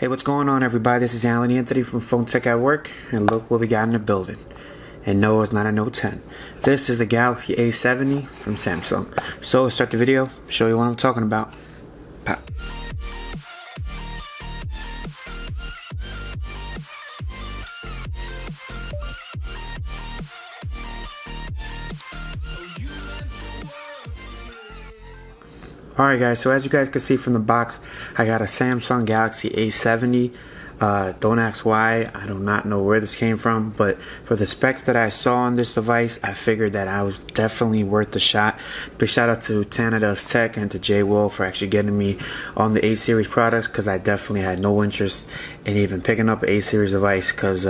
Hey, what's going on, everybody? This is Alan Anthony from Phone Tech at Work, and look what we got in the building. And no, it's not a Note 10. This is the Galaxy A70 from Samsung. So let's start the video, show you what I'm talking about. Pop. Alright guys, so as you guys can see from the box, I got a Samsung Galaxy A70. Don't ask why, I do not know where this came from, but for the specs that I saw on this device, I figured that I was definitely worth the shot. Big shout out to Tanada's Tech and to Jay Will for actually getting me on the A-series products, because I definitely had no interest in even picking up an A-series device, because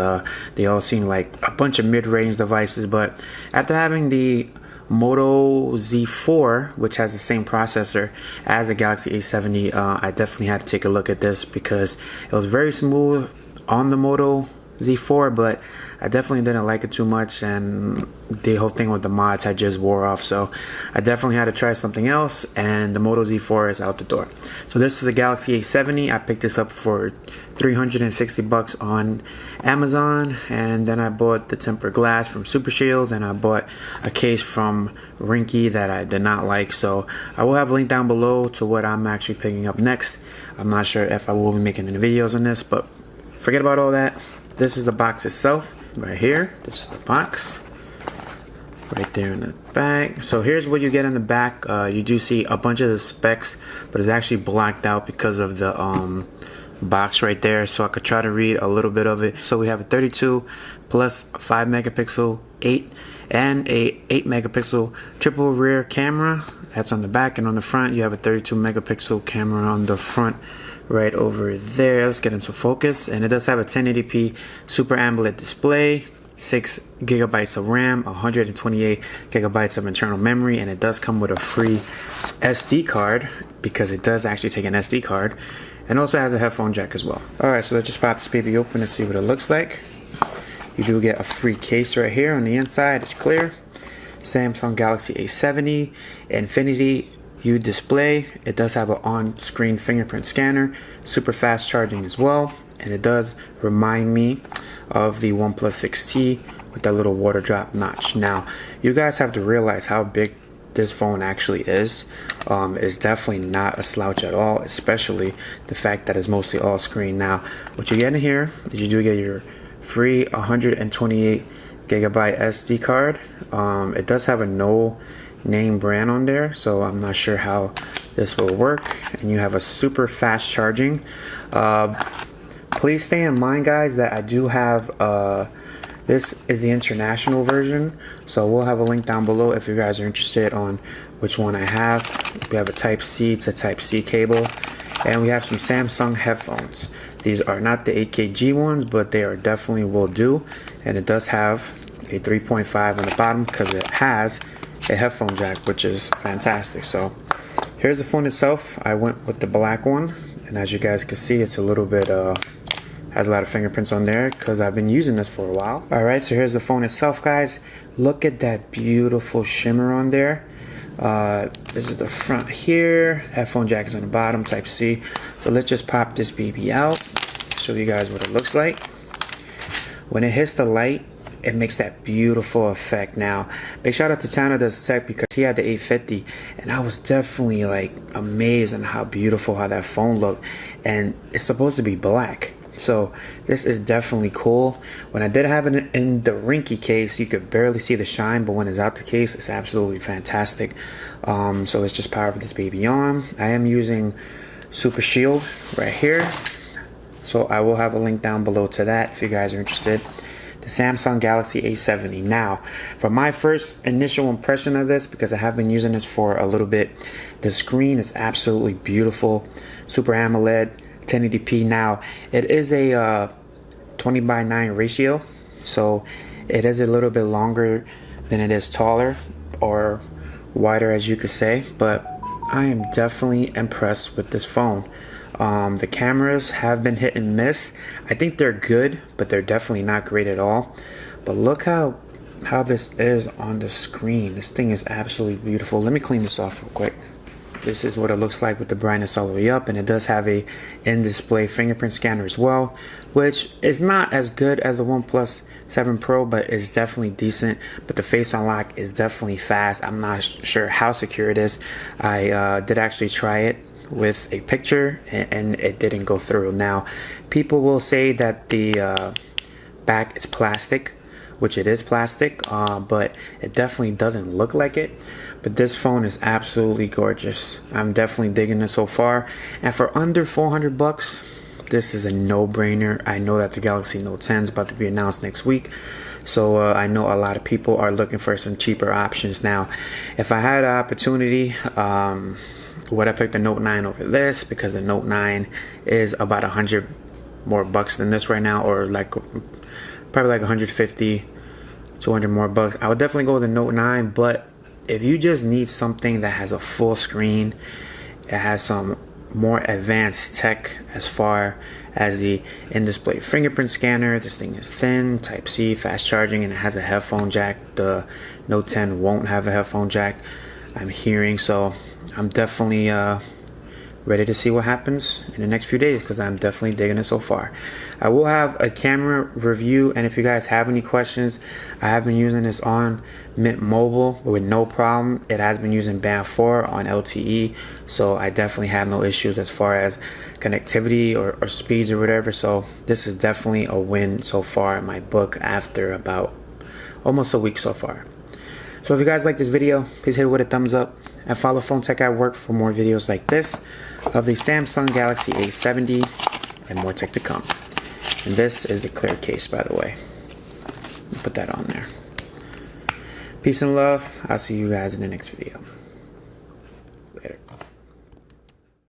they all seem like a bunch of mid-range devices. But after having the Moto Z4, which has the same processor as the Galaxy A70, I definitely had to take a look at this because it was very smooth on the Moto Z4, but I definitely didn't like it too much, and the whole thing with the mods had just wore off, so I definitely had to try something else, and the Moto Z4 is out the door. So this is a Galaxy A70. I picked this up for $360 on Amazon, and then I bought the tempered glass from Super Shield, and I bought a case from Rinky that I did not like, so I will have a link down below to what I'm actually picking up next. I'm not sure if I will be making any videos on this, but forget about all that. This is the box itself right here. This is the box right there in the back. So here's what you get in the back. You do see a bunch of the specs, but it's actually blacked out because of the box right there, so I could try to read a little bit of it. So we have a 32 plus 5 megapixel 8 and a 8 megapixel triple rear camera. That's on the back, and on the front you have a 32 megapixel camera on the front right over there. Let's get into focus, and it does have a 1080p Super AMOLED display, 6 gigabytes of RAM, 128 gigabytes of internal memory, and it does come with a free SD card because it does actually take an SD card, and also has a headphone jack as well. Alright, so let's just pop this baby open and see what it looks like. You do get a free case right here. On the inside it's clear. Samsung Galaxy A70 Infinity U display. It does have an on-screen fingerprint scanner, super fast charging as well, and it does remind me of the OnePlus 6T with that little water drop notch. Now, you guys have to realize how big this phone actually is. It's definitely not a slouch at all, especially the fact that it's mostly all screen. Now, what you get in here is you do get your free 128 gigabyte SD card. It does have a no name brand on there, so I'm not sure how this will work. And you have a super fast charging. Please stay in mind, guys, that I do have this is the international version, so we'll have a link down below if you guys are interested on which one I have. We have a Type C to Type C cable, and we have some Samsung headphones. These are not the 8KG ones, but they are definitely will do, and it does have a 3.5 on the bottom because it has a headphone jack, which is fantastic. So here's the phone itself. I went with the black one, and as you guys can see, it's a little bit has a lot of fingerprints on there because I've been using this for a while. Alright, so here's the phone itself, guys. Look at that beautiful shimmer on there. This is the front here. Headphone jack is on the bottom, Type C. So let's just pop this baby out, show you guys what it looks like. When it hits the light, it makes that beautiful effect. Now, big shout out to Tanada's Tech because he had the 850, and I was definitely like amazed on how beautiful how that phone looked, and it's supposed to be black. So this is definitely cool. When I did have it in the Rinky case, you could barely see the shine, but when it's out the case, it's absolutely fantastic. So let's just power this baby on. I am using Super Shield right here, so I will have a link down below to that if you guys are interested. The Samsung Galaxy A70. Now, for my first initial impression of this, because I have been using this for a little bit, the screen is absolutely beautiful. Super AMOLED, 1080p. Now, it is a 20:9 ratio, so it is a little bit longer than it is taller or wider, as you could say, but I am definitely impressed with this phone. The cameras have been hit and miss. I think they're good, but they're definitely not great at all. But look how this is on the screen. This thing is absolutely beautiful. Let me clean this off real quick. This is what it looks like with the brightness all the way up, and it does have a in-display fingerprint scanner as well, which is not as good as the OnePlus 7 Pro, but is definitely decent. But the face unlock is definitely fast. I'm not sure how secure it is. I did actually try it with a picture, and it didn't go through. Now, people will say that the back is plastic, which it is plastic, but it definitely doesn't look like it. But this phone is absolutely gorgeous. I'm definitely digging it so far, and for under 400 bucks, this is a no-brainer. I know that the Galaxy Note 10 is about to be announced next week, so I know a lot of people are looking for some cheaper options. Now, if I had an opportunity, would I pick the Note 9 over this? Because the Note 9 is about 100 more bucks than this right now, or like probably like 150, 200 more bucks. I would definitely go with the Note 9, but if you just need something that has a full screen, it has some more advanced tech as far as the in-display fingerprint scanner. This thing is thin, Type-C, fast charging, and it has a headphone jack. The Note 10 won't have a headphone jack, I'm hearing, so I'm definitely ready to see what happens in the next few days, because I'm definitely digging it so far. I will have a camera review, and if you guys have any questions, I have been using this on Mint Mobile with no problem. It has been using Band 4 on LTE, so I definitely have no issues as far as connectivity or speeds or whatever. So this is definitely a win so far in my book after about almost a week so far. So if you guys like this video, please hit it with a thumbs up, and follow Phone Tech at Work for more videos like this of the Samsung Galaxy A70 and more tech to come. And this is the clear case, by the way. Put that on there. Peace and love. I'll see you guys in the next video.